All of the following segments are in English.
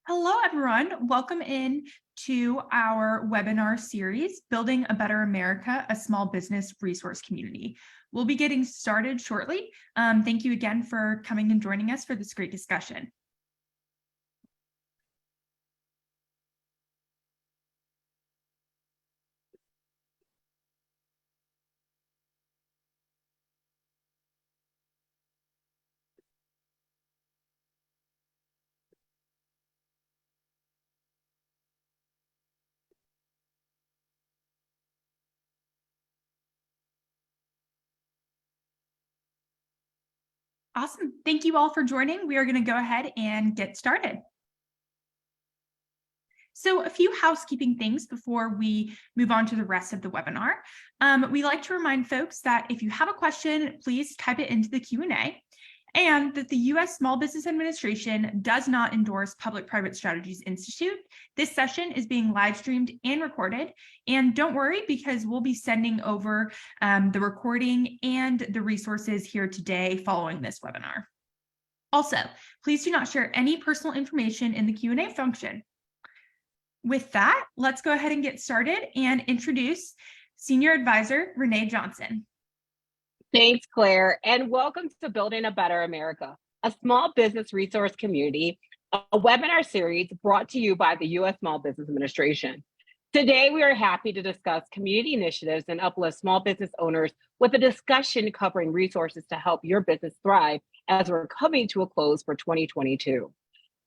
Hello, everyone. Welcome in to our webinar series, Building a Better America, a Small Business Resource Community. We'll be getting started shortly. Thank you again for coming and joining us for this great discussion. Awesome. Thank you all for joining. We are going to go ahead and get started. So a few housekeeping things before we move on to the rest of the webinar. We like to remind folks that if you have a question, please type it into the Q&A, and that the U.S. Small Business Administration does not endorse Public-Private Strategies Institute. This session is being live streamed and recorded, and don't worry because we'll be sending over the recording and the resources here today following this webinar. Also, please do not share any personal information in the Q&A function. With that, let's go ahead and get started and introduce Senior Advisor Renee Johnson. Thanks, Claire, and welcome to Building a Better America, a small business resource community, a webinar series brought to you by the U.S. Small Business Administration. Today, we are happy to discuss community initiatives and uplift small business owners with a discussion covering resources to help your business thrive as we're coming to a close for 2022.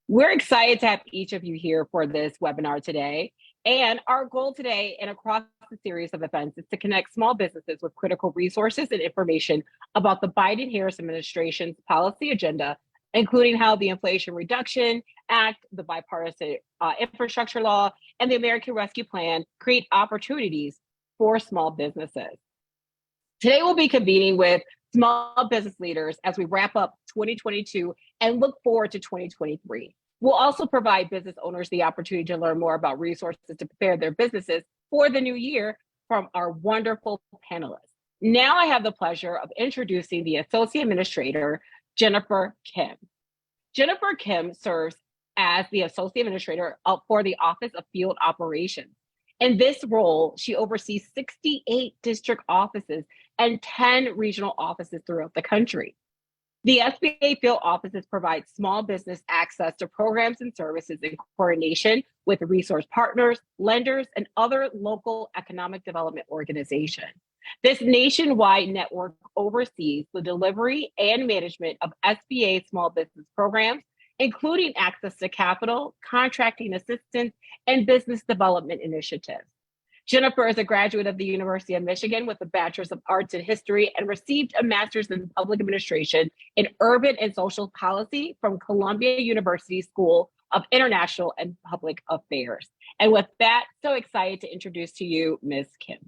We're excited to have each of you here for this webinar today. And our goal today and across the series of events is to connect small businesses with critical resources and information about the Biden-Harris administration's policy agenda, including how the Inflation Reduction Act, the bipartisan infrastructure law, and the American Rescue Plan create opportunities for small businesses. Today, we'll be convening with small business leaders as we wrap up 2022 and look forward to 2023. We'll also provide business owners the opportunity to learn more about resources to prepare their businesses for the new year from our wonderful panelists. Now I have the pleasure of introducing the Associate Administrator, Jennifer Kim. Jennifer Kim serves as the Associate Administrator for the Office of Field Operations. In this role, she oversees 68 district offices and 10 regional offices throughout the country. The SBA field offices provide small business access to programs and services in coordination with resource partners, lenders, and other local economic development organizations. This nationwide network oversees the delivery and management of SBA small business programs, including access to capital, contracting assistance, and business development initiatives. Jennifer is a graduate of the University of Michigan with a Bachelor's of Arts in History and received a Master's in Public Administration in Urban and Social Policy from Columbia University School of International and Public Affairs. And with that, so excited to introduce to you Ms. Kim.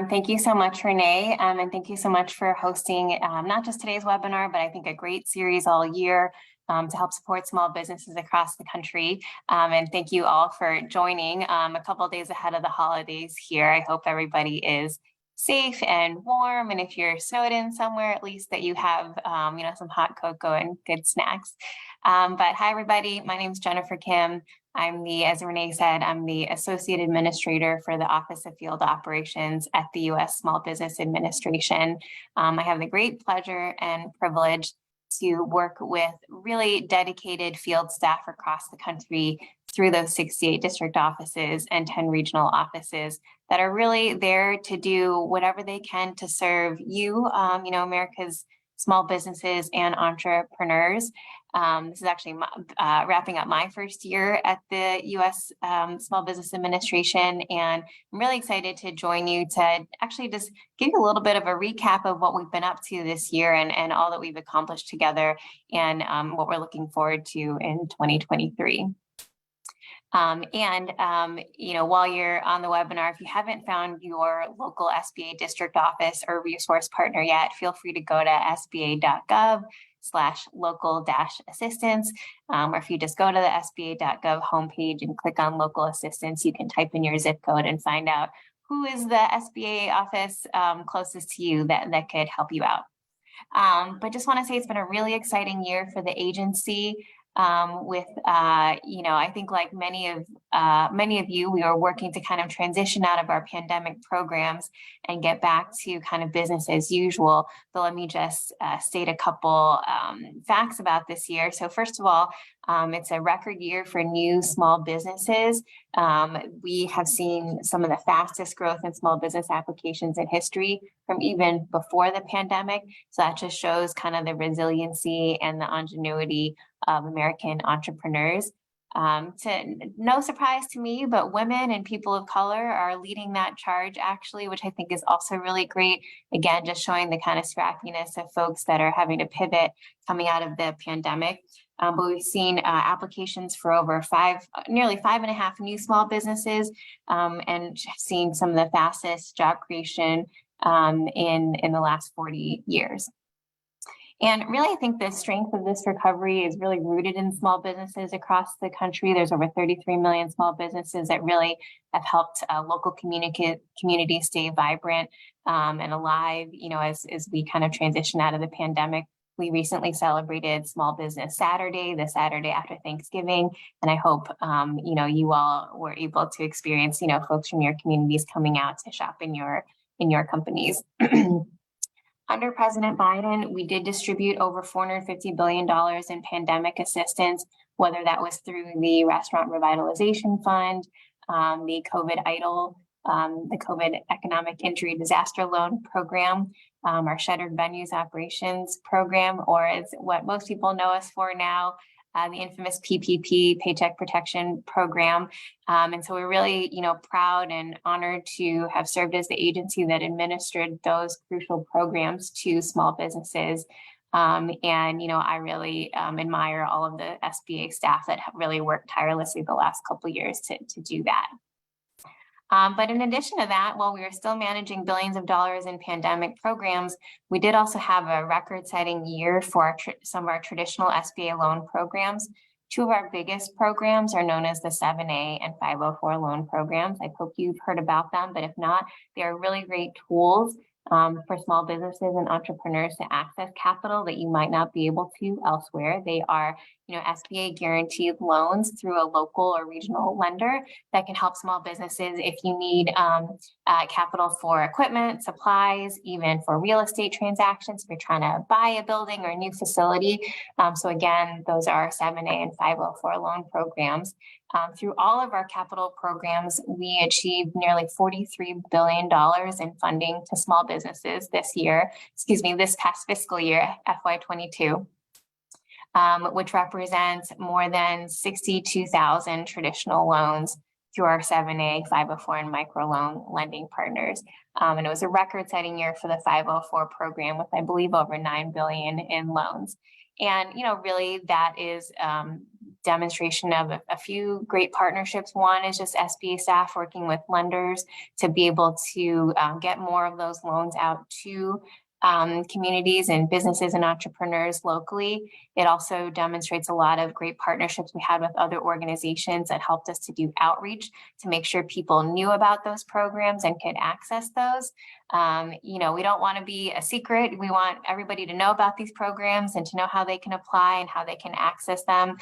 Thank you so much, Renee, and thank you so much for hosting not just today's webinar, but I think a great series all year to help support small businesses across the country. And thank you all for joining a couple of days ahead of the holidays here. I hope everybody is safe and warm, and if you're snowed in somewhere, at least that you have some hot cocoa and good snacks. But hi, everybody. My name is Jennifer Kim. As Renee said, I'm the Associate Administrator for the Office of Field Operations at the U.S. Small Business Administration. I have the great pleasure and privilege to work with really dedicated field staff across the country through those 68 district offices and 10 regional offices that are really there to do whatever they can to serve you, America's small businesses and entrepreneurs. This is actually wrapping up my first year at the U.S. Small Business Administration, and I'm really excited to join you to actually just give you a little bit of a recap of what we've been up to this year and all that we've accomplished together and what we're looking forward to in 2023. While you're on the webinar, if you haven't found your local SBA district office or resource partner yet, feel free to go to sba.gov/local-assistance. Or if you just go to the sba.gov homepage and click on local assistance, you can type in your zip code and find out who is the SBA office closest to you that could help you out. But just want to say it's been a really exciting year for the agency. I think like many of you, we are working to kind of transition out of our pandemic programs and get back to kind of business as usual. But let me just state a couple facts about this year. So first of all, it's a record year for new small businesses. We have seen some of the fastest growth in small business applications in history from even before the pandemic. So that just shows kind of the resiliency and the ingenuity of American entrepreneurs. No surprise to me, but women and people of color are leading that charge actually, which I think is also really great. Again, just showing the kind of scrappiness of folks that are having to pivot coming out of the pandemic. But we've seen applications for over nearly 5.5 new small businesses, and seen some of the fastest job creation in the last 40 years. And really, I think the strength of this recovery is really rooted in small businesses across the country. There's over 33 million small businesses that really have helped local communities stay vibrant and alive, as we kind of transition out of the pandemic. We recently celebrated Small Business Saturday, the Saturday after Thanksgiving, and I hope you all were able to experience folks from your communities coming out to shop in your companies. Under President Biden, we did distribute over $450 billion in pandemic assistance, whether that was through the Restaurant Revitalization Fund, the COVID EIDL, the COVID Economic Injury Disaster Loan Program, our Shuttered Venues Operations Program, or as what most people know us for now, the infamous PPP, Paycheck Protection Program. And so we're really, proud and honored to have served as the agency that administered those crucial programs to small businesses. I really admire all of the SBA staff that have really worked tirelessly the last couple of years to do that. But in addition to that, while we were still managing billions of dollars in pandemic programs, we did also have a record-setting year for some of our traditional SBA loan programs. Two of our biggest programs are known as the 7A and 504 loan programs. I hope you've heard about them, but if not, they are really great tools for small businesses and entrepreneurs to access capital that you might not be able to elsewhere. They are, SBA guaranteed loans through a local or regional lender that can help small businesses if you need capital for equipment, supplies, even for real estate transactions if you're trying to buy a building or a new facility. So again, those are 7A and 504 loan programs. Through all of our capital programs, we achieved nearly $43 billion in funding to small businesses this past fiscal year, FY22, which represents more than 62,000 traditional loans through our 7A, 504, and microloan lending partners. And it was a record-setting year for the 504 program with, I believe, over $9 billion in loans. And, really that is demonstration of a few great partnerships. One is just SBA staff working with lenders to be able to get more of those loans out to communities and businesses and entrepreneurs locally. It also demonstrates a lot of great partnerships we had with other organizations that helped us to do outreach to make sure people knew about those programs and could access those. We don't want to be a secret. We want everybody to know about these programs and to know how they can apply and how they can access them,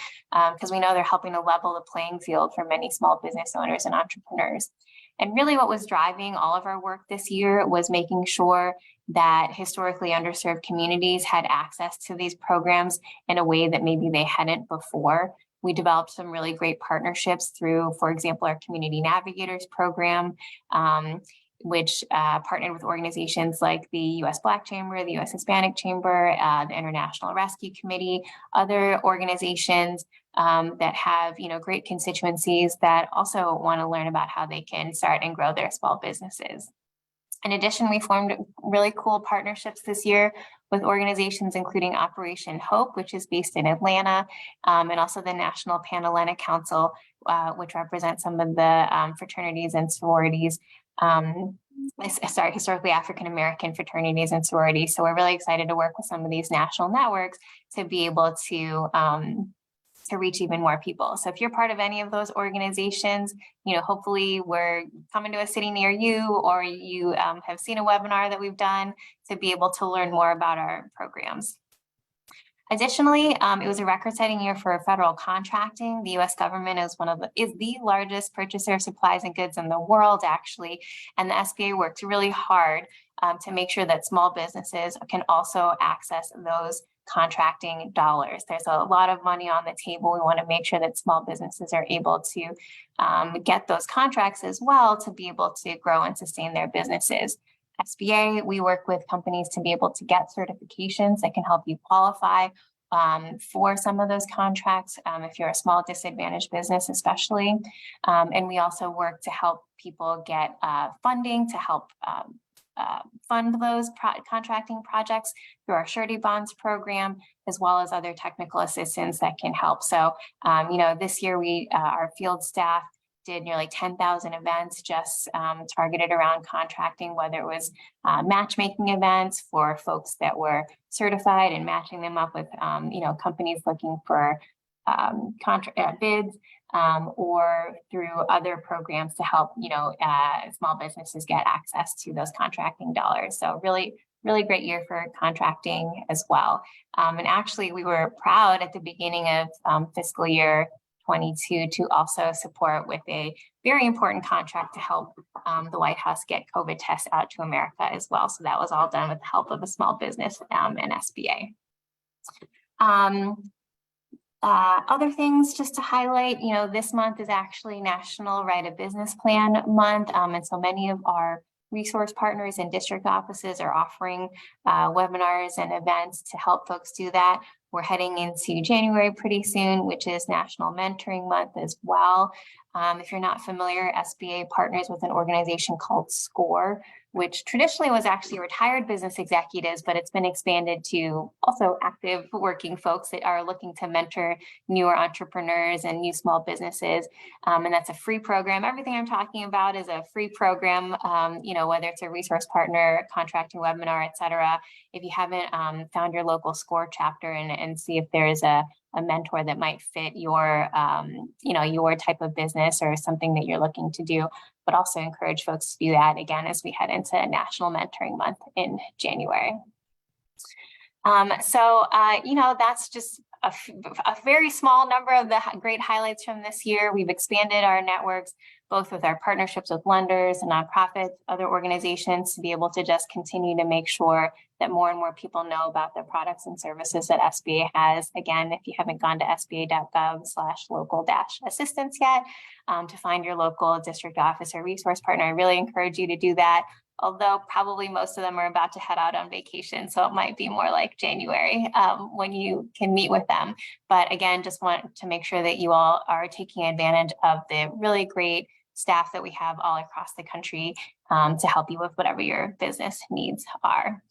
because we know they're helping to level the playing field for many small business owners and entrepreneurs. And really what was driving all of our work this year was making sure that historically underserved communities had access to these programs in a way that maybe they hadn't before. We developed some really great partnerships through, for example, our Community Navigators program, which partnered with organizations like the U.S. Black Chamber, the U.S. Hispanic Chamber, the International Rescue Committee, other organizations that have, great constituencies that also want to learn about how they can start and grow their small businesses. In addition, we formed really cool partnerships this year with organizations including Operation Hope, which is based in Atlanta, and also the National Panhellenic Council, which represents some of the fraternities and sororities, historically African-American fraternities and sororities. So we're really excited to work with some of these national networks to be able to reach even more people. So if you're part of any of those organizations, hopefully we're coming to a city near you, or you have seen a webinar that we've done to be able to learn more about our programs. Additionally, it was a record-setting year for federal contracting. The U.S. government is the largest purchaser of supplies and goods in the world, actually, and the SBA worked really hard to make sure that small businesses can also access those contracting dollars. There's a lot of money on the table. We want to make sure that small businesses are able to get those contracts as well to be able to grow and sustain their businesses. SBA, we work with companies to be able to get certifications that can help you qualify for some of those contracts if you're a small disadvantaged business, especially. And we also work to help people get funding to help fund those contracting projects through our surety bonds program, as well as other technical assistance that can help. So, this year our field staff did nearly 10,000 events just targeted around contracting, whether it was matchmaking events for folks that were certified and matching them up with, companies looking for bids, or through other programs to help, small businesses get access to those contracting dollars. So really, really great year for contracting as well. And actually, we were proud at the beginning of fiscal year 22 to also support with a very important contract to help the White House get COVID tests out to America as well. So that was all done with the help of a small business and SBA. Other things just to highlight, this month is actually National Write a Business Plan Month. And so many of our resource partners and district offices are offering webinars and events to help folks do that. We're heading into January pretty soon, which is National Mentoring Month as well. If you're not familiar, SBA partners with an organization called SCORE, which traditionally was actually retired business executives, but it's been expanded to also active working folks that are looking to mentor newer entrepreneurs and new small businesses. And that's a free program. Everything I'm talking about is a free program, whether it's a resource partner, contracting webinar, et cetera. If you haven't found your local SCORE chapter and see if there is a mentor that might fit your, your type of business or something that you're looking to do, but also encourage folks to do that again as we head into National Mentoring Month in January. That's just a very small number of the great highlights from this year. We've expanded our networks, both with our partnerships with lenders and nonprofits, other organizations, to be able to just continue to make sure that more and more people know about the products and services that SBA has. Again, if you haven't gone to sba.gov/local-assistance yet to find your local district office or resource partner, I really encourage you to do that. Although probably most of them are about to head out on vacation, so it might be more like January when you can meet with them. But again, just want to make sure that you all are taking advantage of the really great staff that we have all across the country to help you with whatever your business needs are.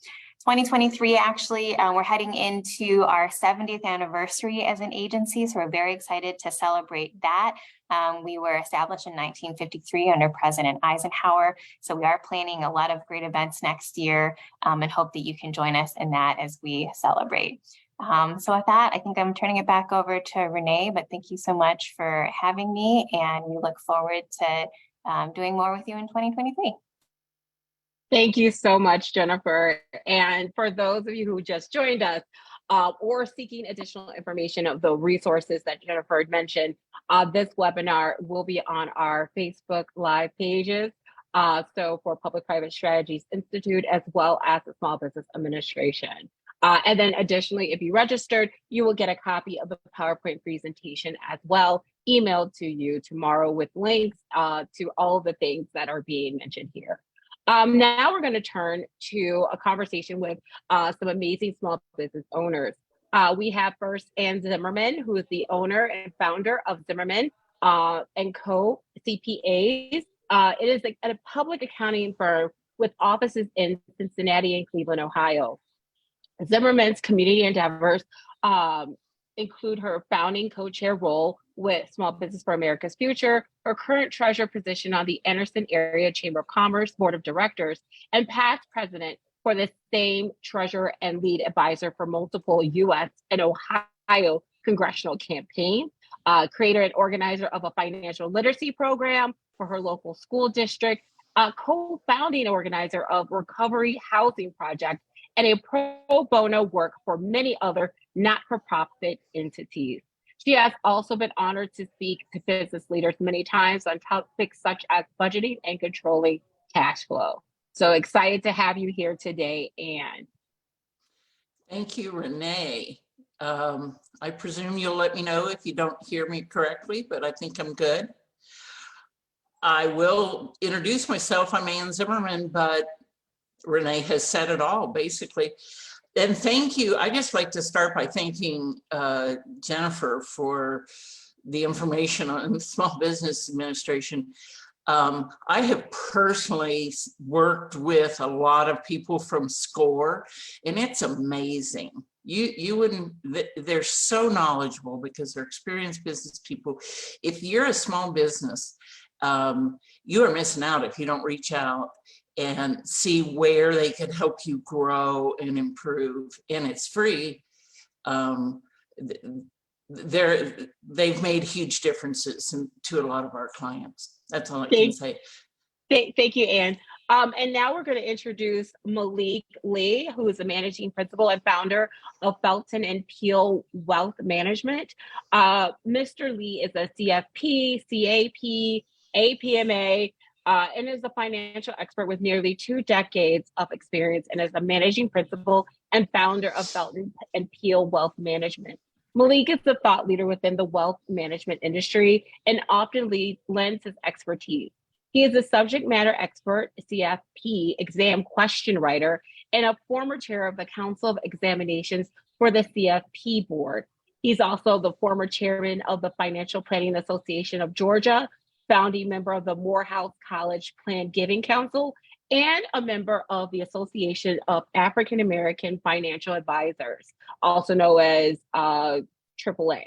2023, actually, we're heading into our 70th anniversary as an agency, so we're very excited to celebrate that. We were established in 1953 under President Eisenhower, so we are planning a lot of great events next year and hope that you can join us in that as we celebrate. So with that, I think I'm turning it back over to Renee, but thank you so much for having me, and we look forward to doing more with you in 2023. Thank you so much, Jennifer. And for those of you who just joined us or seeking additional information of the resources that Jennifer had mentioned, this webinar will be on our Facebook Live pages. So for Public-Private Strategies Institute, as well as the Small Business Administration. And then additionally, if you registered, you will get a copy of the PowerPoint presentation as well, emailed to you tomorrow with links to all the things that are being mentioned here. Now we're going to turn to a conversation with some amazing small business owners. We have first Ann Zimmerman, who is the owner and founder of Zimmerman and Co. CPAs. It is a public accounting firm with offices in Cincinnati and Cleveland, Ohio. Zimmerman's community endeavors include her founding co-chair role with Small Business for America's Future, her current treasurer position on the Anderson Area Chamber of Commerce Board of Directors, and past president for the same treasurer and lead advisor for multiple U.S. and Ohio congressional campaigns, creator and organizer of a financial literacy program for her local school district, co-founding organizer of Recovery Housing Project, and a pro bono work for many other not-for-profit entities. She has also been honored to speak to business leaders many times on topics such as budgeting and controlling cash flow. So excited to have you here today, Anne. Thank you, Renee. I presume you'll let me know if you don't hear me correctly, but I think I'm good. I will introduce myself. I'm Ann Zimmerman, but Renee has said it all, basically. And thank you. I just like to start by thanking Jennifer for the information on Small Business Administration. I have personally worked with a lot of people from SCORE, and it's amazing. You wouldn't, they're so knowledgeable because they're experienced business people. If you're a small business, you are missing out if you don't reach out and see where they can help you grow and improve, and it's free. They've made huge differences to a lot of our clients. That's all I can say. Thank you, Anne. And now we're going to introduce Malik Lee, who is the managing principal and founder of Felton and Peel Wealth Management. Mr. Lee is a CFP, CAP, APMA, and is a financial expert with nearly 2 decades of experience, and is a managing principal and founder of Felton and Peel Wealth Management. Malik is a thought leader within the wealth management industry and often lends his expertise. He is a subject matter expert, CFP, exam question writer, and a former chair of the Council of Examinations for the CFP board. He's also the former chairman of the Financial Planning Association of Georgia, founding member of the Morehouse College Plan Giving Council, and a member of the Association of African American Financial Advisors, also known as AAA.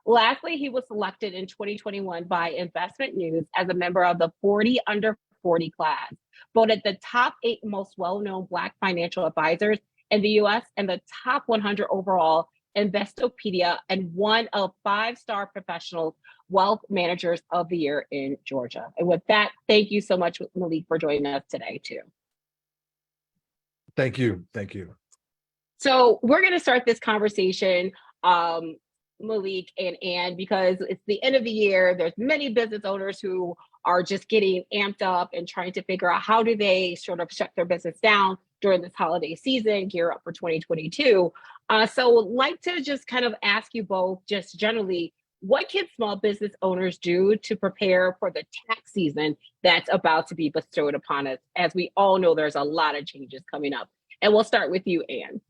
Lastly, he was selected in 2021 by Investment News as a member of the 40 under 40 class, voted the top 8 most well-known Black financial advisors in the US and the top 100 overall Investopedia, and one of 5-star professional wealth managers of the year in Georgia. And with that, thank you so much, Malik, for joining us today too. Thank you. Thank you. So we're going to start this conversation, Malik and Anne, because it's the end of the year. There's many business owners who are just getting amped up and trying to figure out how do they sort of shut their business down during this holiday season, gear up for 2022. So like to just kind of ask you both, just generally, what can small business owners do to prepare for the tax season that's about to be bestowed upon us? As we all know, there's a lot of changes coming up. And we'll start with you, Anne.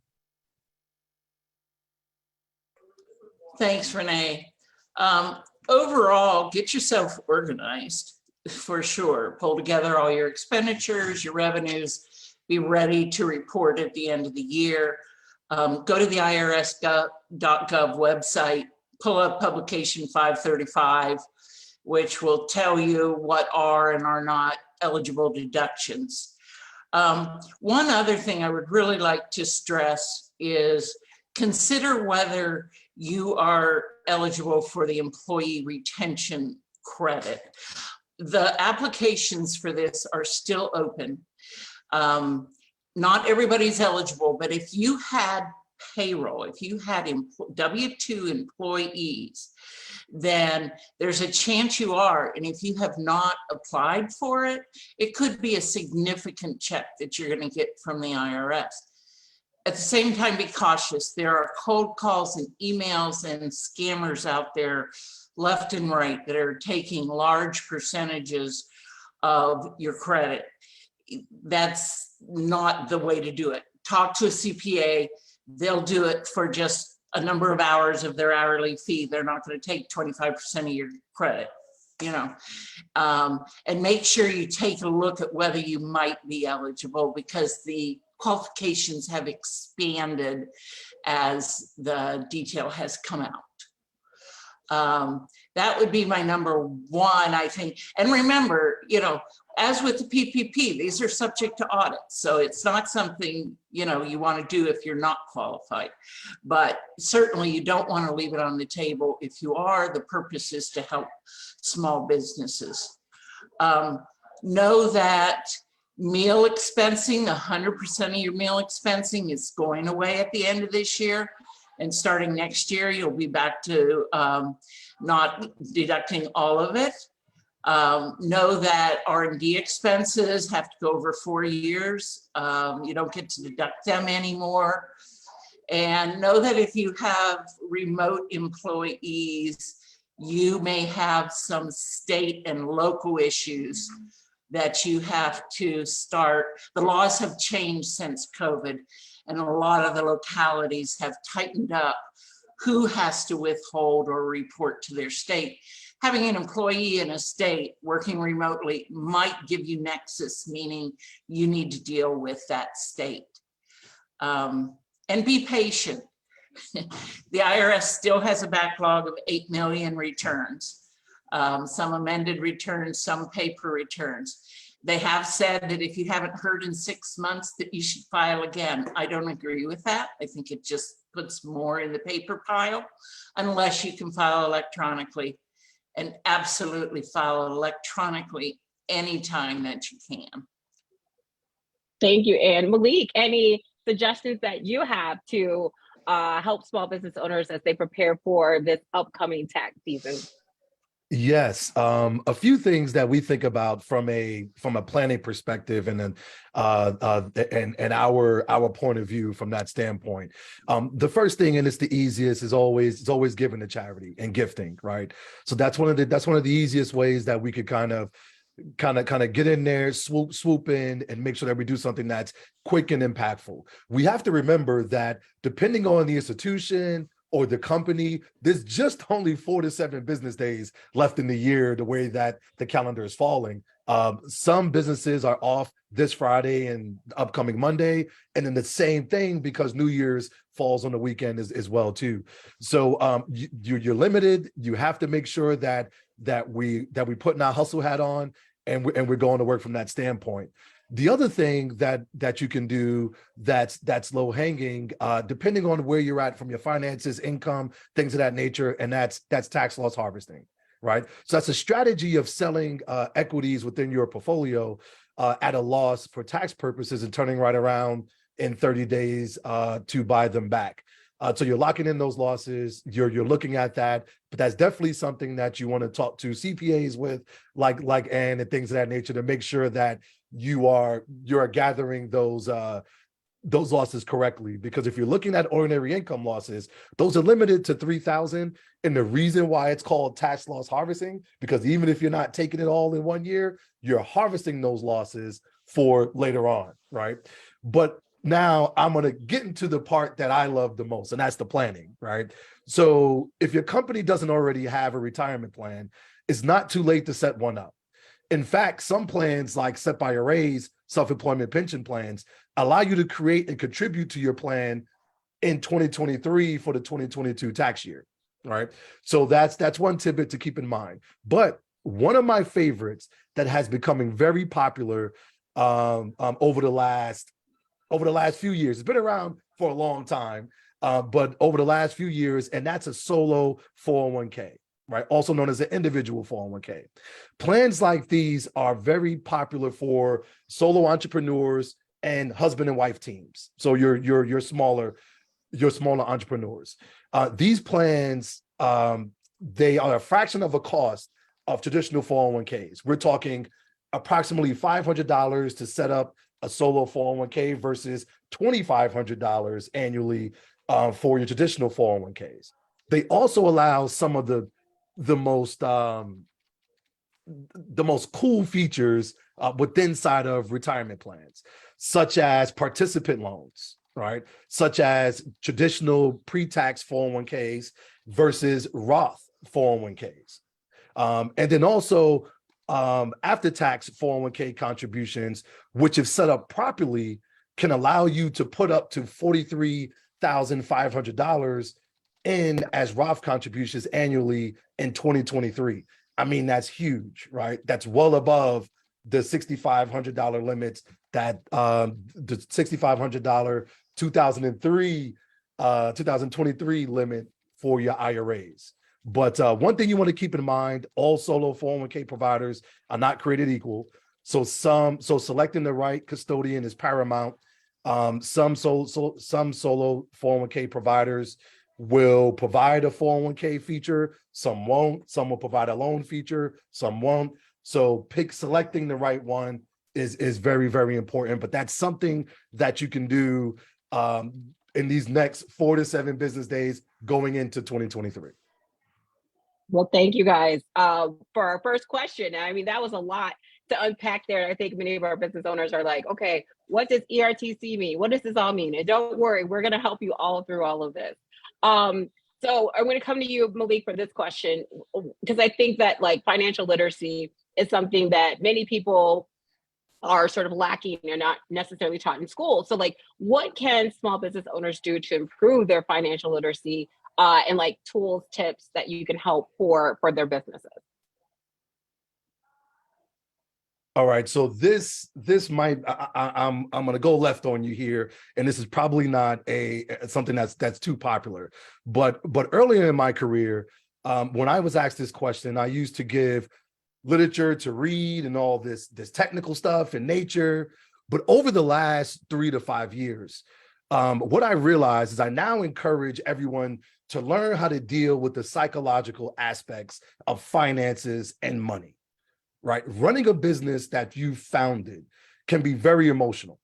Thanks, Renee. Overall, get yourself organized for sure. Pull together all your expenditures, your revenues, be ready to report at the end of the year. Go to the irs.gov website, pull up publication 535, which will tell you what are and are not eligible deductions. One other thing I would really like to stress is consider whether you are eligible for the employee retention credit. The applications for this are still open. Not everybody's eligible, but if you had payroll, if you had W-2 employees, then there's a chance you are. And if you have not applied for it, it could be a significant check that you're going to get from the IRS. At the same time, be cautious. There are cold calls and emails and scammers out there left and right that are taking large percentages of your credit. That's not the way to do it. Talk to a CPA. They'll do it for just a number of hours of their hourly fee. They're not going to take 25% of your credit, you know. And make sure you take a look at whether you might be eligible, because the qualifications have expanded as the detail has come out. That would be my number one, I think. And remember, you know, as with the PPP, these are subject to audit. So it's not something, you know, you want to do if you're not qualified. But certainly you don't want to leave it on the table. If you are, the purpose is to help small businesses. Know that Meal expensing, 100% of your meal expensing is going away at the end of this year. And starting next year, you'll be back to not deducting all of it. Know that R&D expenses have to go over 4 years. You don't get to deduct them anymore. And know that if you have remote employees, you may have some state and local issues that you have to start. The laws have changed since COVID, and a lot of the localities have tightened up who has to withhold or report to their state. Having an employee in a state working remotely might give you nexus, meaning you need to deal with that state. And be patient. The IRS still has a backlog of 8 million returns. Some amended returns, some paper returns. They have said that if you haven't heard in 6 months that you should file again. I don't agree with that. I think it just puts more in the paper pile unless you can file electronically, and absolutely file electronically anytime that you can. Thank you. And Malik, any suggestions that you have to help small business owners as they prepare for this upcoming tax season? Yes, a few things that we think about from a planning perspective, and then and our point of view from that standpoint. The first thing, and it's the easiest, is always giving to charity and gifting, right? So that's one of the easiest ways that we could kind of get in there, swoop in, and make sure that we do something that's quick and impactful. We have to remember that depending on the institution or the company, there's just only 4 to 7 business days left in the year, the way that the calendar is falling. Some businesses are off this Friday and upcoming Monday, and then the same thing because New Year's falls on the weekend as well too. So you're limited. You have to make sure that we putting our hustle hat on, and we're going to work from that standpoint. The other thing that you can do that's low hanging, depending on where you're at from your finances, income, things of that nature, and that's tax loss harvesting, right? So that's a strategy of selling equities within your portfolio at a loss for tax purposes and turning right around in 30 days to buy them back. So you're locking in those losses, you're looking at that, but that's definitely something that you want to talk to CPAs with, like Ann, and things of that nature, to make sure that you are gathering those losses correctly. Because if you're looking at ordinary income losses, those are limited to 3,000. And the reason why it's called tax loss harvesting, because even if you're not taking it all in 1 year, you're harvesting those losses for later on, right? But now I'm going to get into the part that I love the most, and that's the planning, right? So if your company doesn't already have a retirement plan, it's not too late to set one up. In fact, some plans like SEP IRAs, self-employment pension plans, allow you to create and contribute to your plan in 2023 for the 2022 tax year, right? So that's one tidbit to keep in mind. But one of my favorites that has becoming very popular over the last few years, it's been around for a long time, but over the last few years, and that's a solo 401k. Right, also known as an individual 401k. Plans like these are very popular for solo entrepreneurs and husband and wife teams. So your smaller entrepreneurs. These plans, they are a fraction of a cost of traditional 401ks. We're talking approximately $500 to set up a solo 401k versus $2,500 annually for your traditional 401ks. They also allow some of the most cool features within side of retirement plans, such as participant loans, right? Such as traditional pre-tax 401ks versus Roth 401ks. And then also after-tax 401k contributions, which if set up properly, can allow you to put up to $43,500 in as Roth contributions annually in 2023. I mean, that's huge, right? That's well above the $6,500 limits that the $6,500 2023 limit for your IRAs. But one thing you want to keep in mind, all solo 401k providers are not created equal. So selecting the right custodian is paramount. Some solo 401k providers will provide a 401k feature, some won't, some will provide a loan feature, some won't. So selecting the right one is very, very important, but that's something that you can do in these next 4 to 7 business days going into 2023. Well, thank you guys for our first question. I mean, that was a lot to unpack there. I think many of our business owners are like, okay, what does ERTC mean? What does this all mean? And don't worry, we're going to help you all through all of this. So I'm going to come to you, Malik, for this question, because I think that like financial literacy is something that many people are sort of lacking and not necessarily taught in school. So like, what can small business owners do to improve their financial literacy and like tools, tips that you can help for their businesses? All right, so this might I'm gonna go left on you here, and this is probably not something that's too popular, but earlier in my career, when I was asked this question, I used to give literature to read and all this technical stuff in nature. But over the last 3 to 5 years, what I realized is I now encourage everyone to learn how to deal with the psychological aspects of finances and money. Right? Running a business that you founded can be very emotional.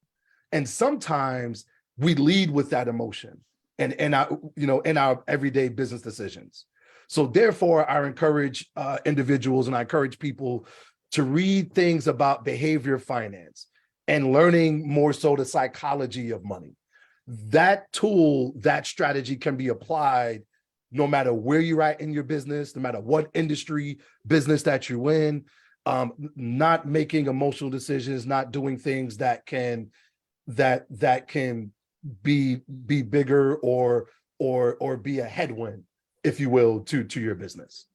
And sometimes we lead with that emotion and in our everyday business decisions. So therefore, I encourage individuals and I encourage people to read things about behavior finance and learning more so the psychology of money. That tool, that strategy can be applied no matter where you're at in your business, no matter what industry business that you're in. Not making emotional decisions, not doing things that can be bigger or be a headwind, if you will, to your business.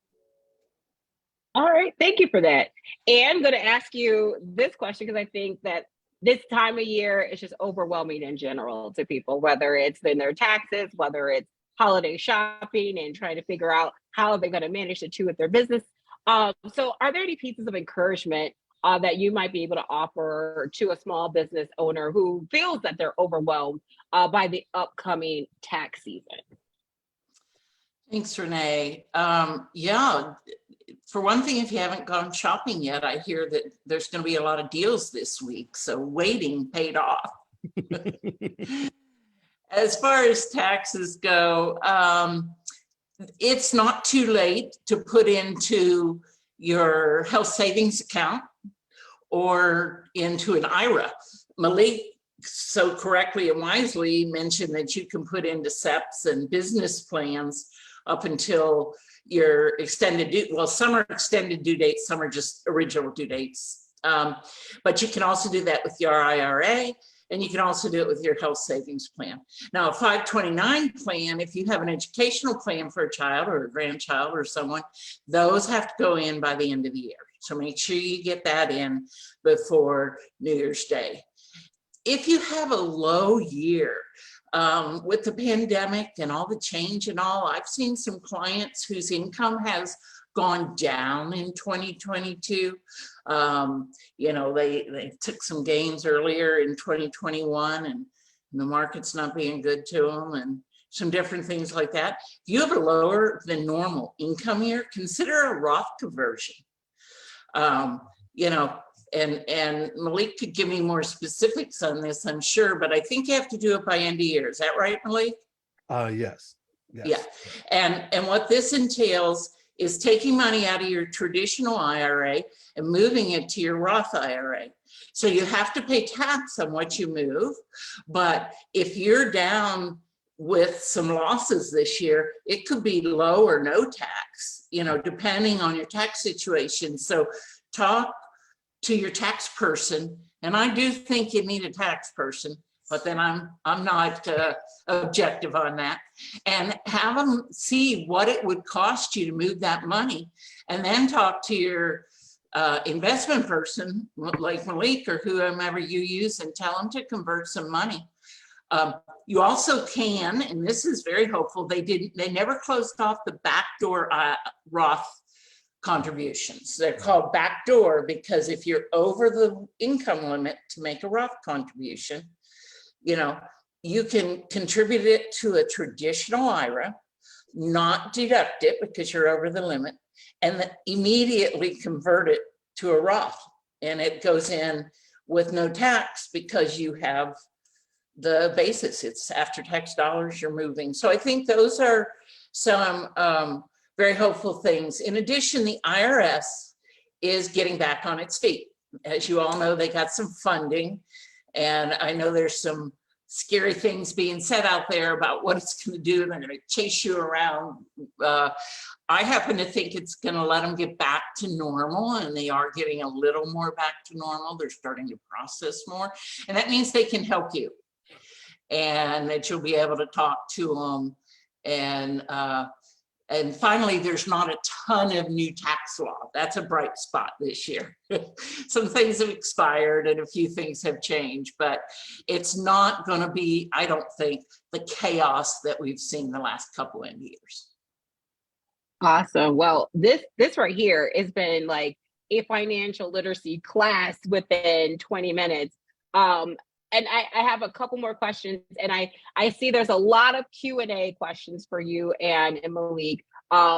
All right, thank you for that. And I'm going to ask you this question because I think that this time of year is just overwhelming in general to people, whether it's in their taxes, whether it's holiday shopping and trying to figure out how they're going to manage the two with their business. So are there any pieces of encouragement that you might be able to offer to a small business owner who feels that they're overwhelmed by the upcoming tax season? Thanks, Renee. Yeah, for one thing, if you haven't gone shopping yet, I hear that there's going to be a lot of deals this week. So waiting paid off. As far as taxes go, it's not too late to put into your health savings account or into an IRA. Malik so correctly and wisely mentioned that you can put into SEPs and business plans up until your extended due, well, some are extended due dates, some are just original due dates. But you can also do that with your IRA, and you can also do it with your health savings plan. Now, a 529 plan, if you have an educational plan for a child or a grandchild or someone, those have to go in by the end of the year. So make sure you get that in before New Year's Day. If you have a low year, with the pandemic and all the change and all, I've seen some clients whose income has gone down in 2022. They took some gains earlier in 2021 and the market's not being good to them and some different things like that. If you have a lower than normal income year, consider a Roth conversion. And Malik could give me more specifics on this, I'm sure, but I think you have to do it by end of year. Is that right, Malik? Yes. Yeah. And what this entails is taking money out of your traditional IRA and moving it to your Roth IRA. So you have to pay tax on what you move, but if you're down with some losses this year, it could be low or no tax, depending on your tax situation. So talk to your tax person, and I do think you need a tax person, but then I'm not objective on that, and have them see what it would cost you to move that money, and then talk to your investment person like Malik or whomever you use and tell them to convert some money. You also can, and this is very hopeful, they never closed off the backdoor Roth contributions. They're called backdoor because if you're over the income limit to make a Roth contribution, you know, you can contribute it to a traditional IRA, not deduct it because you're over the limit, and then immediately convert it to a Roth. And it goes in with no tax because you have the basis. It's after tax dollars you're moving. So I think those are some very hopeful things. In addition, the IRS is getting back on its feet. As you all know, they got some funding, and I know there's some scary things being said out there about what it's going to do. They're going to chase you around. I happen to think it's going to let them get back to normal, and they are getting a little more back to normal. They're starting to process more, and that means they can help you, and that you'll be able to talk to them. And finally, there's not a ton of new tax law. That's a bright spot this year. Some things have expired and a few things have changed, but it's not going to be, I don't think, the chaos that we've seen the last couple of years. Awesome. Well, this right here has been like a financial literacy class within 20 minutes. And I have a couple more questions, and I see there's a lot of Q&A questions for you and Malik.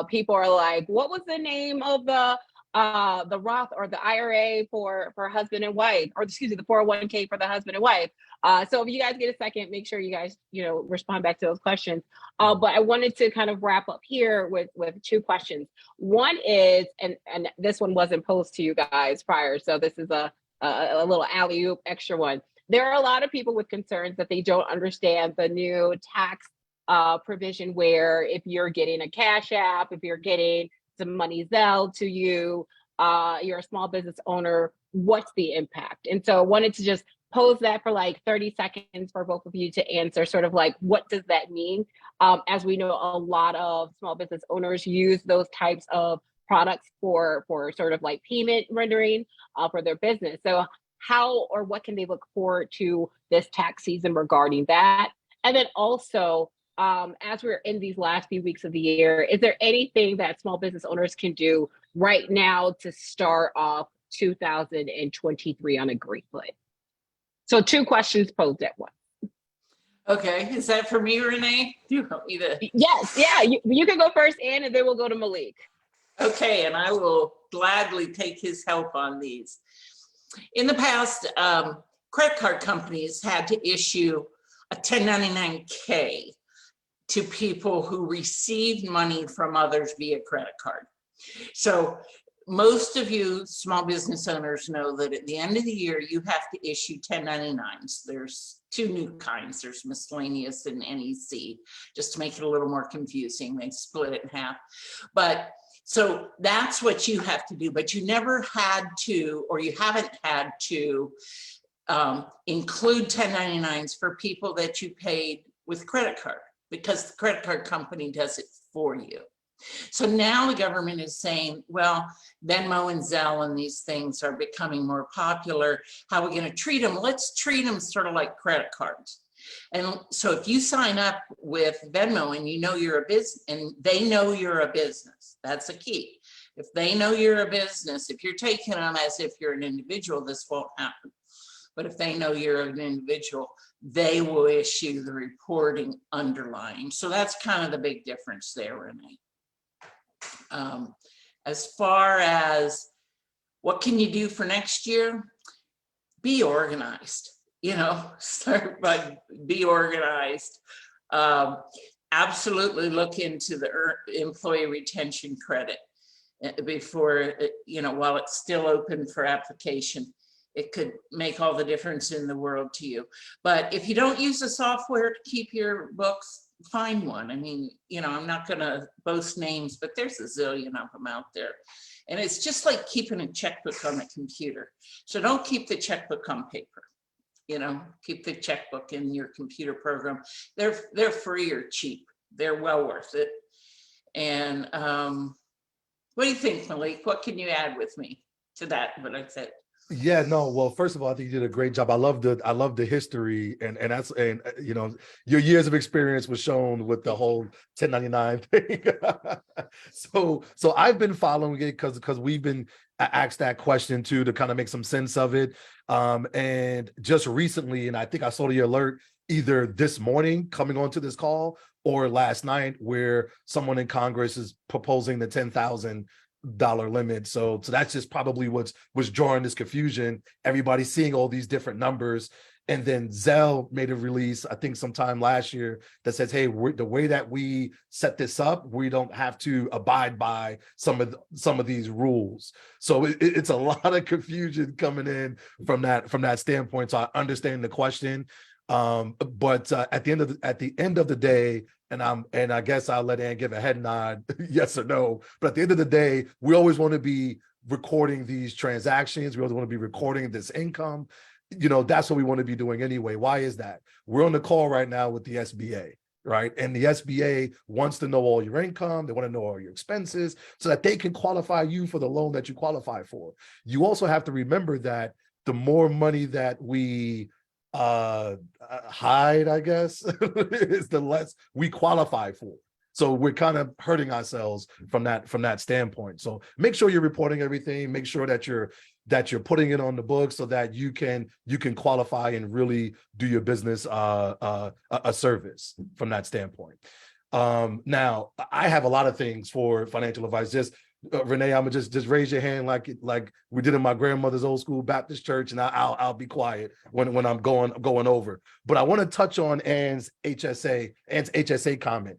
People are like, what was the name of the Roth or the IRA for husband and wife, or excuse me, the 401k for the husband and wife? So if you guys get a second, make sure you guys, respond back to those questions. But I wanted to kind of wrap up here with two questions. One is, and this one wasn't posed to you guys prior, so this is a little alley-oop extra one. There are a lot of people with concerns that they don't understand the new tax provision, where if you're getting a Cash App, if you're getting some money Zelle to you, you're a small business owner, what's the impact? And so I wanted to just pose that for like 30 seconds for both of you to answer, sort of like, what does that mean? As we know, a lot of small business owners use those types of products for sort of like payment rendering for their business. So how or what can they look forward to this tax season regarding that? And then also, as we're in these last few weeks of the year, is there anything that small business owners can do right now to start off 2023 on a great foot? So 2 questions posed at once. Okay, is that for me, Renee? Do you want me to? Yes, yeah, you can go first, Ann, and then we'll go to Malik. Okay, and I will gladly take his help on these. In the past, credit card companies had to issue a 1099-K to people who received money from others via credit card. So most of you small business owners know that at the end of the year, you have to issue 1099s. There's 2 new kinds. There's miscellaneous and NEC, just to make it a little more confusing. They split it in half. But so that's what you have to do, but you never had to, or you haven't had to include 1099s for people that you paid with credit card, because the credit card company does it for you. So now the government is saying, well, Venmo and Zelle and these things are becoming more popular. How are we going to treat them? Let's treat them sort of like credit cards. And so if you sign up with Venmo and you know you're a business, and they know you're a business, that's a key. If they know you're a business, if you're taking them as if you're an individual, this won't happen. But if they know you're an individual, they will issue the reporting underlying. So that's kind of the big difference there, Renee. As far as what can you do for next year, be organized. Start by be organized. Absolutely look into the employee retention credit before, while it's still open for application. It could make all the difference in the world to you. But if you don't use the software to keep your books, find one. I mean, I'm not going to boast names, but there's a zillion of them out there. And it's just like keeping a checkbook on the computer. So don't keep the checkbook on paper. Keep the checkbook in your computer program. They're free or cheap. They're well worth it. And what do you think, Malik? What can you add with me to that, what I said? Yeah, no. Well, first of all, I think you did a great job. I love the history, and that's, and you know, your years of experience was shown with the whole 1099 thing. So I've been following it because we've been asked that question too, to kind of make some sense of it. And just recently, and I think I saw the alert either this morning coming onto this call or last night, where someone in Congress is proposing the $10,000 limit. So that's just probably what's drawing this confusion. Everybody's seeing all these different numbers. And then Zelle made a release, I think sometime last year, that says, hey, the way that we set this up, we don't have to abide by some of these rules. So it's a lot of confusion coming in from that standpoint. So I understand the question. But at the end of the day, and I guess I'll let Ann give a head nod, yes or no. But at the end of the day, we always want to be recording these transactions. We always want to be recording this income. You know, that's what we want to be doing anyway. Why is that? We're on the call right now with the SBA, right? And the SBA wants to know all your income. They want to know all your expenses so that they can qualify you for the loan that you qualify for. You also have to remember that the more money that we hide, I guess, is the less we qualify for. So we're kind of hurting ourselves from that standpoint. So make sure you're reporting everything. Make sure that you're putting it on the book so that you can qualify and really do your business a service from that standpoint. Now I have a lot of things for financial advice. Just Renee, I'm gonna just raise your hand like we did in my grandmother's old school Baptist church, and I'll be quiet when I'm going over. But I want to touch on Ann's HSA comment.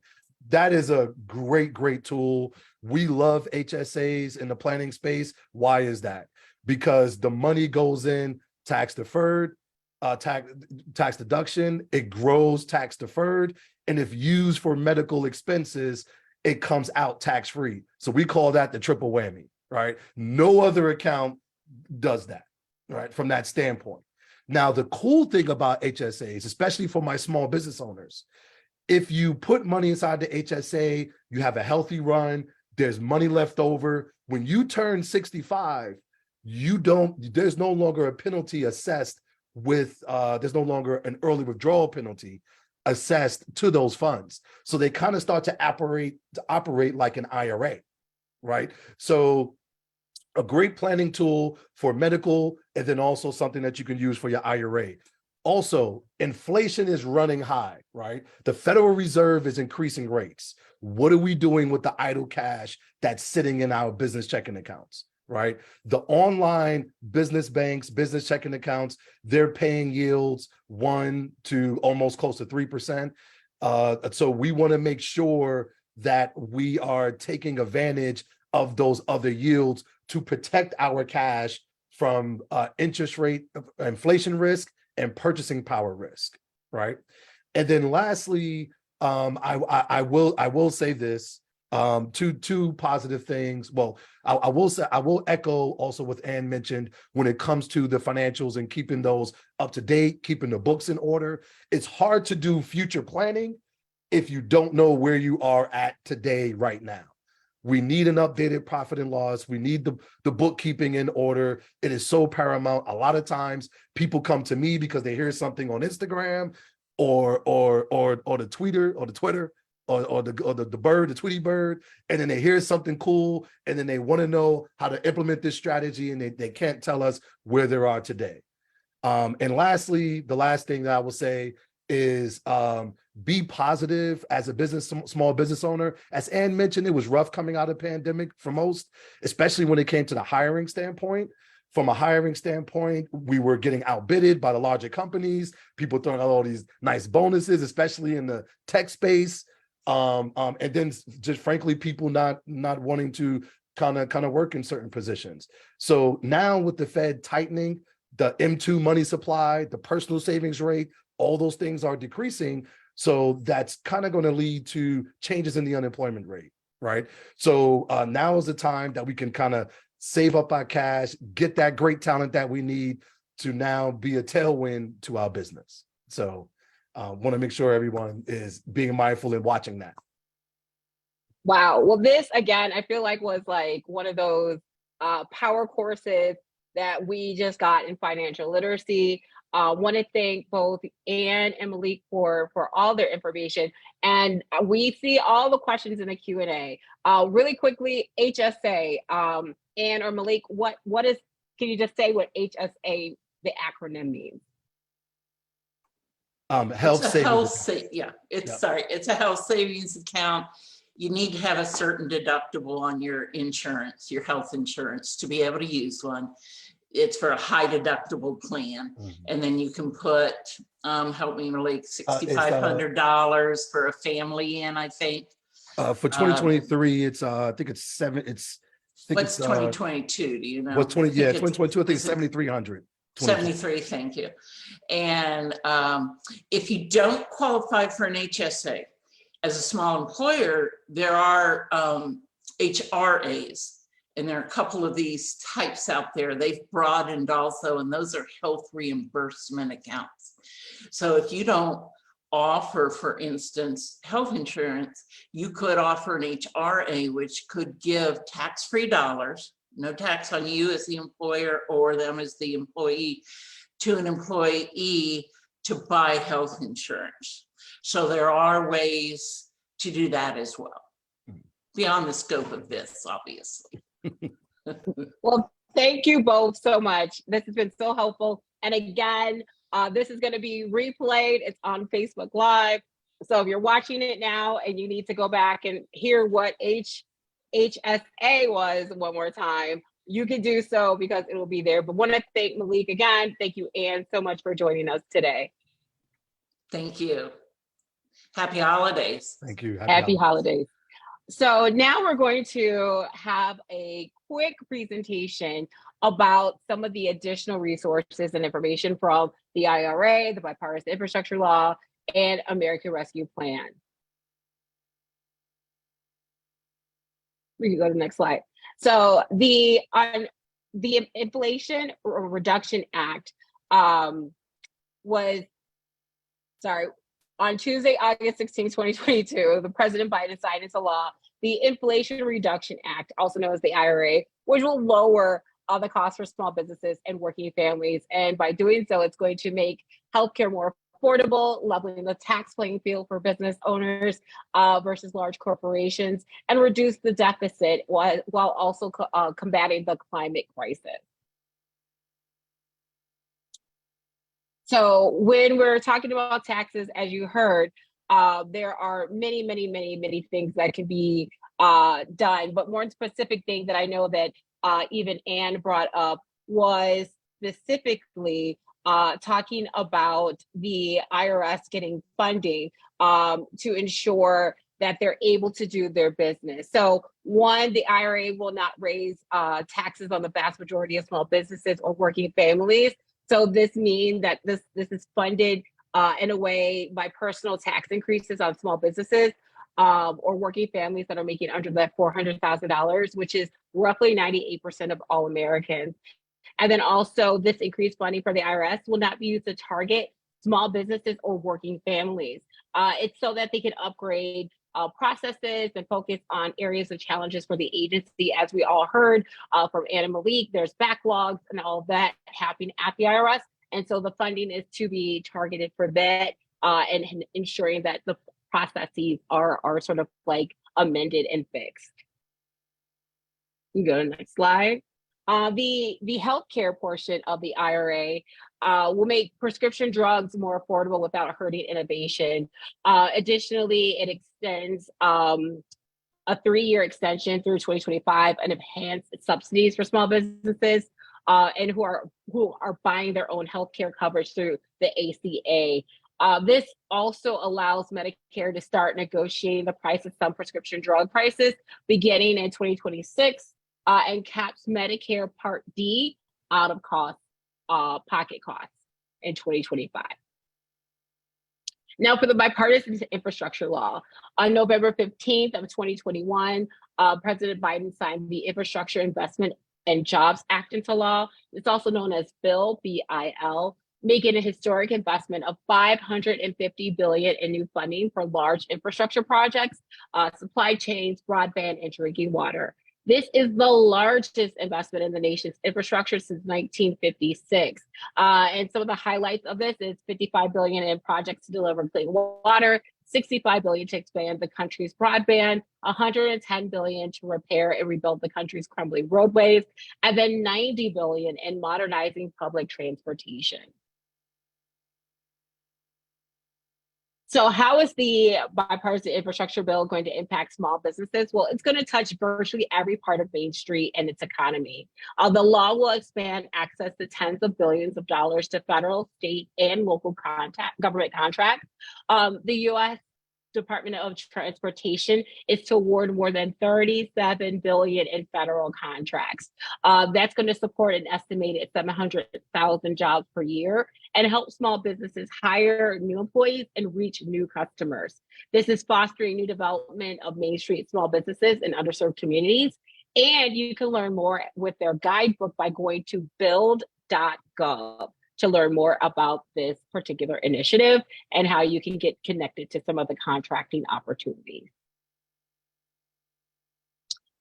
That is a great tool. We love HSAs in the planning space. Why is that? Because the money goes in tax deferred, tax deduction, it grows tax deferred, and if used for medical expenses, it comes out tax free. So we call that the triple whammy, right? No other account does that, right? From that standpoint. Now, the cool thing about HSAs, especially for my small business owners, if you put money inside the HSA, you have a healthy run, there's money left over. When you turn 65, there's no longer a penalty assessed there's no longer an early withdrawal penalty assessed to those funds. So they kind of start to operate like an IRA, right? So a great planning tool for medical, and then also something that you can use for your IRA. Also, inflation is running high, right? The Federal Reserve is increasing rates. What are we doing with the idle cash that's sitting in our business checking accounts, right? The online business banks, business checking accounts, they're paying yields 1 to almost close to 3%. So we want to make sure that we are taking advantage of those other yields to protect our cash from interest rate inflation risk and purchasing power risk, right? And then lastly, I will say this, two positive things. Well, I will echo also what Ann mentioned when it comes to the financials and keeping those up to date, keeping the books in order. It's hard to do future planning if you don't know where you are at today, right now. We need an updated profit and loss. We need the bookkeeping in order. It is so paramount. A lot of times people come to me because they hear something on Instagram or the Twitter or the bird, the Tweety bird, and then they hear something cool, and then they want to know how to implement this strategy, and they can't tell us where they are today. And lastly, the last thing that I will say is be positive as a small business owner. As Ann mentioned, it was rough coming out of the pandemic for most, especially when it came to the hiring standpoint. From a hiring standpoint, we were getting outbidded by the larger companies, people throwing out all these nice bonuses, especially in the tech space. And then just frankly, people not wanting to kind of work in certain positions. So now with the Fed tightening, the M2 money supply, the personal savings rate, all those things are decreasing. So that's kind of going to lead to changes in the unemployment rate, right? So now is the time that we can kind of save up our cash, get that great talent that we need to now be a tailwind to our business. So want to make sure everyone is being mindful and watching that. Wow. Well, this again, I feel like was like one of those power courses that we just got in financial literacy. Want to thank both Anne and Malik for all their information. And we see all the questions in the Q&A. Really quickly, HSA, Anne or Malik, can you just say what HSA, the acronym, means? Health It's a health savings. it's a health savings account. You need to have a certain deductible on your insurance, your health insurance, to be able to use one. It's for a high deductible plan. And then you can put, help me, like $6,500 for a family in, I think. For 2023, it's I think it's seven. What's 2022? Do you know? What's 2022? I think 7,300. 73, thank you. And if you don't qualify for an HSA as a small employer, there are HRAs, and there are a couple of these types out there. They've broadened also, and those are health reimbursement accounts. So if you don't offer, for instance, health insurance, you could offer an HRA, which could give tax-free dollars, no tax on you as the employer or them as the employee, to an employee to buy health insurance. So there are ways to do that as well, beyond the scope of this, obviously. Well, thank you both so much. This has been so helpful. And again, this is going to be replayed. It's on Facebook Live. So if you're watching it now and you need to go back and hear what HSA was one more time, you can do so because it will be there. But want to thank Malik again. Thank you, Anne, so much for joining us today. Thank you. Happy holidays. Thank you. Happy holidays. So now we're going to have a quick presentation about some of the additional resources and information from the IRA, the Bipartisan Infrastructure Law, and American Rescue Plan. We can go to the next slide. So the Inflation Reduction Act was, on Tuesday, August 16, 2022, the President Biden signed into law the Inflation Reduction Act, also known as the IRA, which will lower the cost for small businesses and working families. And by doing so, it's going to make healthcare more affordable, leveling the tax playing field for business owners versus large corporations, and reduce the deficit while also combating the climate crisis. So when we're talking about taxes, as you heard, there are many things that can be done, but more specific thing that I know that even Anne brought up was specifically talking about the IRS getting funding to ensure that they're able to do their business. So one, the IRA will not raise taxes on the vast majority of small businesses or working families. So this means that this is funded in a way by personal tax increases on small businesses or working families that are making under that $400,000, which is roughly 98% of all Americans. And then also this increased funding for the IRS will not be used to target small businesses or working families. It's so that they can upgrade processes and focus on areas of challenges for the agency. As we all heard from Anna and Malik, there's backlogs and all of that happening at the IRS. And so the funding is to be targeted for that and ensuring that the processes are sort of like amended and fixed. You go to the next slide. The healthcare portion of the IRA will make prescription drugs more affordable without hurting innovation. Additionally, it extends a 3-year extension through 2025 and enhanced subsidies for small businesses and who are buying their own healthcare coverage through the ACA. This also allows Medicare to start negotiating the price of some prescription drug prices beginning in 2026 and caps Medicare Part D out of pocket costs in 2025. Now for the Bipartisan Infrastructure Law, on November 15th of 2021, President Biden signed the Infrastructure Investment and Jobs Act into law. It's also known as Bill, B-I-L, making a historic investment of $550 billion in new funding for large infrastructure projects, supply chains, broadband, and drinking water. This is the largest investment in the nation's infrastructure since 1956. And some of the highlights of this is 55 billion in projects to deliver clean water, 65 billion to expand the country's broadband, 110 billion to repair and rebuild the country's crumbling roadways, and then 90 billion in modernizing public transportation. So how is the bipartisan infrastructure bill going to impact small businesses? Well, it's going to touch virtually every part of Main Street and its economy. The law will expand access to tens of billions of dollars to federal, state, and local government contracts. The U.S. Department of Transportation is to award more than 37 billion in federal contracts. That's going to support an estimated 700,000 jobs per year and help small businesses hire new employees and reach new customers. This is fostering new development of Main Street small businesses in underserved communities. And you can learn more with their guidebook by going to build.gov to learn more about this particular initiative and how you can get connected to some of the contracting opportunities.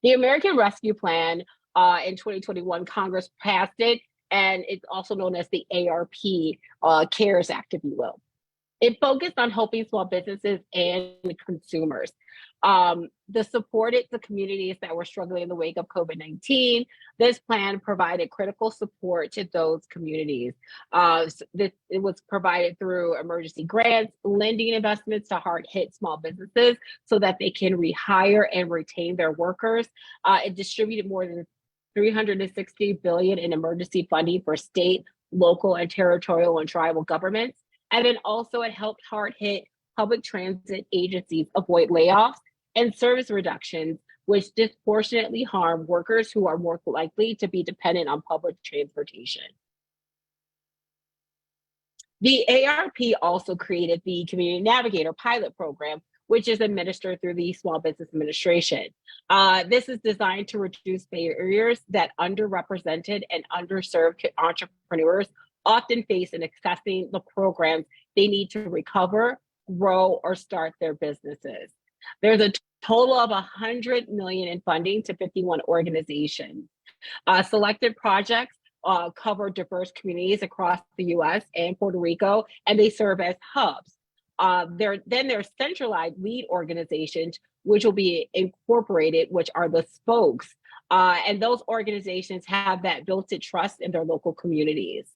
The American Rescue Plan in 2021, Congress passed it, and it's also known as the ARP, CARES Act, if you will. It focused on helping small businesses and consumers. The supported the communities that were struggling in the wake of COVID-19. This plan provided critical support to those communities. It was provided through emergency grants, lending investments to hard-hit small businesses so that they can rehire and retain their workers. It distributed more than $360 billion in emergency funding for state, local, and territorial and tribal governments. And then also it helped hard-hit public transit agencies avoid layoffs and service reductions, which disproportionately harm workers who are more likely to be dependent on public transportation. The ARP also created the Community Navigator pilot program, which is administered through the Small Business Administration. This is designed to reduce barriers that underrepresented and underserved entrepreneurs often face in accessing the programs they need to recover, grow, or start their businesses. There's a total of $100 million in funding to 51 organizations. Selected projects cover diverse communities across the US and Puerto Rico, and they serve as hubs. There's centralized lead organizations, which will be incorporated, which are the spokes. And those organizations have that built-in trust in their local communities.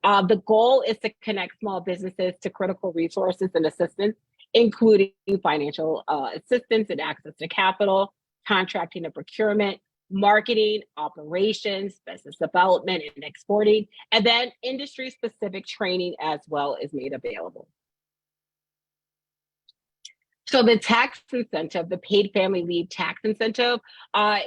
The goal is to connect small businesses to critical resources and assistance, including financial assistance and access to capital, contracting and procurement, marketing, operations, business development and exporting, and then industry-specific training as well is made available. So the tax incentive, the paid family leave tax incentive,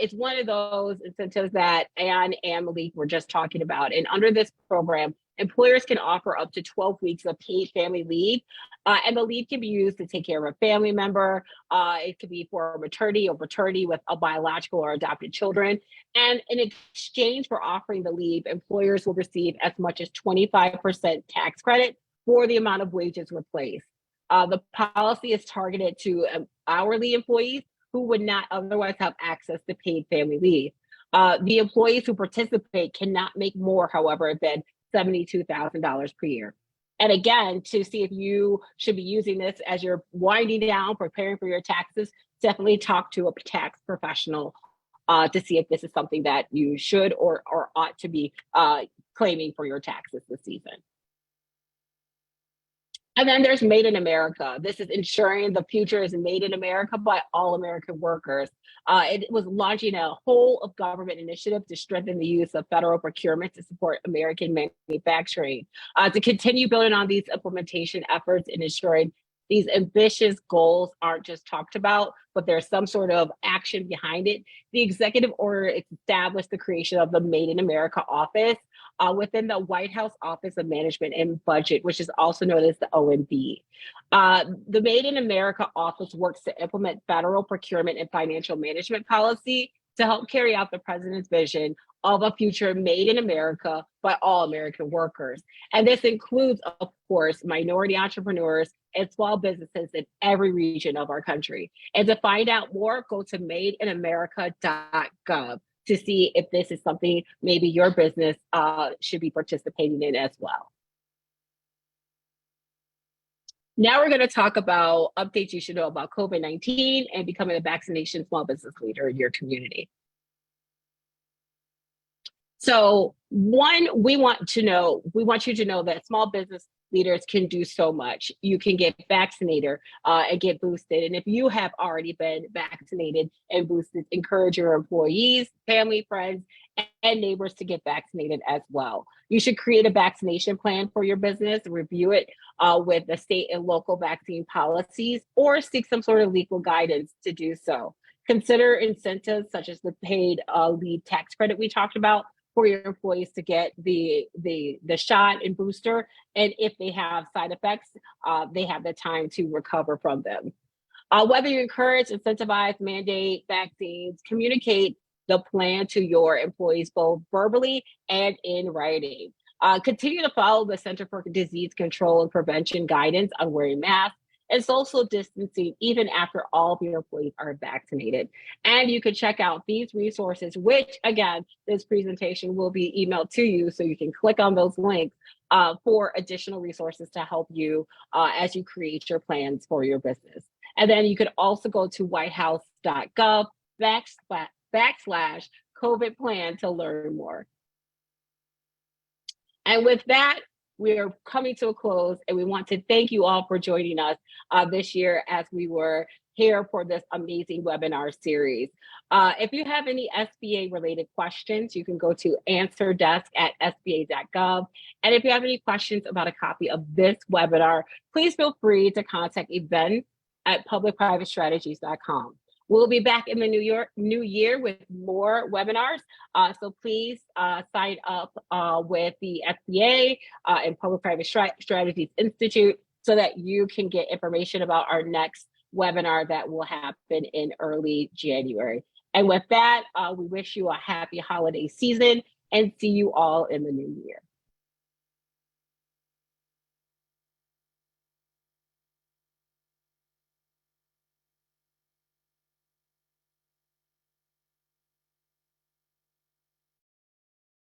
is one of those incentives that Anne and Malik were just talking about. And under this program, employers can offer up to 12 weeks of paid family leave, and the leave can be used to take care of a family member. It could be for maternity or paternity with a biological or adopted children. And in exchange for offering the leave, employers will receive as much as 25% tax credit for the amount of wages replaced. The policy is targeted to hourly employees who would not otherwise have access to paid family leave. The employees who participate cannot make more, however, than $72,000 per year. And again, to see if you should be using this as you're winding down, preparing for your taxes, definitely talk to a tax professional to see if this is something that you should or ought to be claiming for your taxes this season. And then there's Made in America. This is ensuring the future is made in America by all American workers. It was launching a whole of government initiative to strengthen the use of federal procurement to support American manufacturing. To continue building on these implementation efforts and ensuring these ambitious goals aren't just talked about, but there's some sort of action behind it. The executive order established the creation of the Made in America office within the White House Office of Management and Budget, which is also known as the OMB. The Made in America office works to implement federal procurement and financial management policy to help carry out the president's vision of a future made in America by all American workers. And this includes, of course, minority entrepreneurs, and small businesses in every region of our country. And to find out more, go to madeinamerica.gov to see if this is something maybe your business should be participating in as well. Now we're going to talk about updates you should know about COVID-19 and becoming a vaccination small business leader in your community. So one, we want you to know that small business leaders can do so much. You can get vaccinated and get boosted. And if you have already been vaccinated and boosted, encourage your employees, family, friends, and neighbors to get vaccinated as well. You should create a vaccination plan for your business, review it with the state and local vaccine policies, or seek some sort of legal guidance to do so. Consider incentives such as the paid leave tax credit we talked about for your employees to get the shot and booster. And if they have side effects, they have the time to recover from them. Whether you encourage, incentivize, mandate vaccines, communicate the plan to your employees both verbally and in writing. Continue to follow the Center for Disease Control and Prevention guidance on wearing masks and social distancing even after all of your employees are vaccinated. And you can check out these resources, which again, this presentation will be emailed to you, so you can click on those links for additional resources to help you as you create your plans for your business. And then you could also go to whitehouse.gov/COVID plan to learn more. And with that, we are coming to a close, and we want to thank you all for joining us this year as we were here for this amazing webinar series. If you have any SBA related questions, you can go to answerdesk@sba.gov. And if you have any questions about a copy of this webinar, please feel free to contact event@publicprivatestrategies.com. We'll be back in the new year with more webinars. So please sign up with the SBA and Public-Private Strategies Institute so that you can get information about our next webinar that will happen in early January. And with that, we wish you a happy holiday season and see you all in the new year.